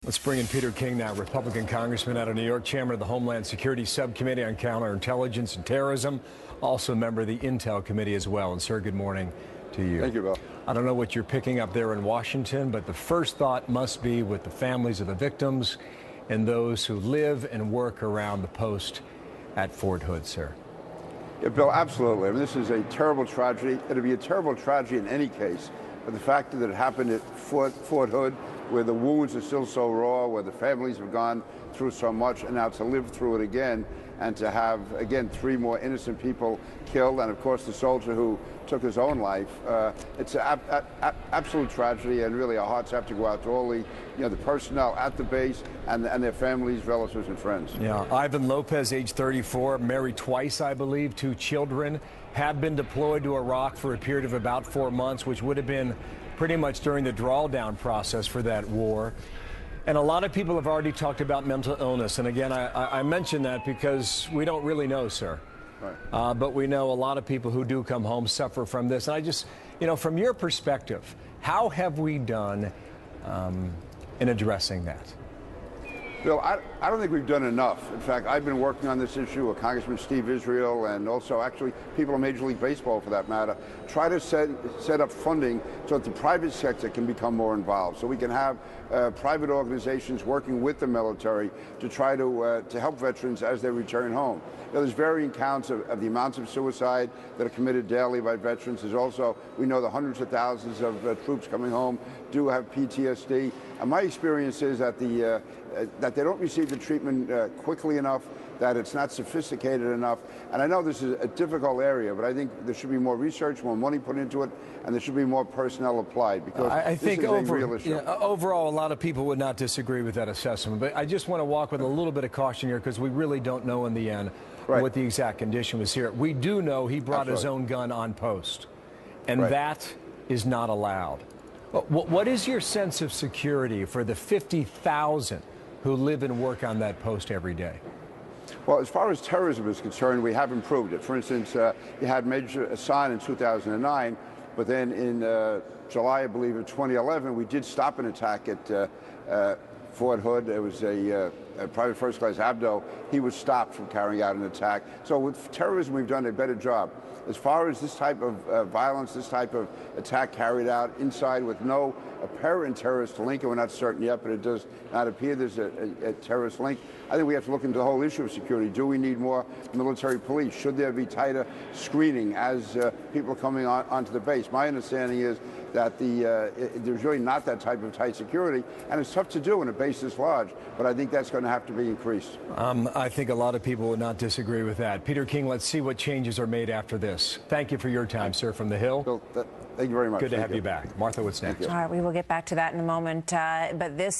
Let's bring in Peter King now, Republican Congressman out of New York, Chairman of the Homeland Security Subcommittee on Counterintelligence and Terrorism, also a member of the Intel Committee as well. And, sir, good morning to you. Thank you, Bill. I don't know what you're picking up there in Washington, but the first thought must be with the families of the victims and those who live and work around the post at Fort Hood, sir. Yeah, Bill, absolutely. I mean, this is a terrible tragedy. It'd be a terrible tragedy in any case. But the fact that it happened at Fort Hood, where the wounds are still so raw, where the families have gone through so much, and now to live through it again, and to have, again, 3 more innocent people killed, and of course the soldier who took his own life. It's an absolute tragedy, and really our hearts have to go out to all the, the personnel at the base and their families, relatives, and friends. Yeah, Ivan Lopez, age 34, married twice, I believe, 2 children, had been deployed to Iraq for a period of about 4 months, which would have been pretty much during the drawdown process for that war. And a lot of people have already talked about mental illness. And again, I mention that because we don't really know, sir. Right. But we know a lot of people who do come home suffer from this. And I just, from your perspective, how have we done in addressing that? Bill, I don't think we've done enough. In fact, I've been working on this issue with Congressman Steve Israel and also actually people in Major League Baseball for that matter, try to set up funding so that the private sector can become more involved. So we can have private organizations working with the military to try to help veterans as they return home. There's varying counts of the amounts of suicide that are committed daily by veterans. There's also, we know the hundreds of thousands of troops coming home do have PTSD. And my experience is that that they don't receive the treatment quickly enough, that it's not sophisticated enough. And I know this is a difficult area, but I think there should be more research, more money put into it, and there should be more personnel applied, because I think this is a real issue. Overall, a lot of people would not disagree with that assessment. But I just want to walk with a little bit of caution here, because we really don't know in the end what the exact condition was here. We do know he brought his own gun on post, and that is not allowed. What is your sense of security for the 50,000 who live and work on that post every day? Well, as far as terrorism is concerned, we have improved it. For instance, you had Major Hassan in 2009, but then in July, I believe, of 2011, we did stop an attack at Fort Hood. It was a Private First Class Abdo. He was stopped from carrying out an attack. So with terrorism, we've done a better job. As far as this type of violence, this type of attack carried out inside with no apparent terrorist link, and we're not certain yet, but it does not appear there's a terrorist link. I think we have to look into the whole issue of security. Do we need more military police? Should there be tighter screening as people are coming onto the base? My understanding is that there's really not that type of tight security, and it's tough to do in a base this large, but I think that's going to have to be increased. I think a lot of people would not disagree with that. Peter King, let's see what changes are made after this. Thank you for your time, sir, from the Hill. Bill, thank you very much. Good to have you back. Martha, what's next? All right, we will get back to that in a moment, but this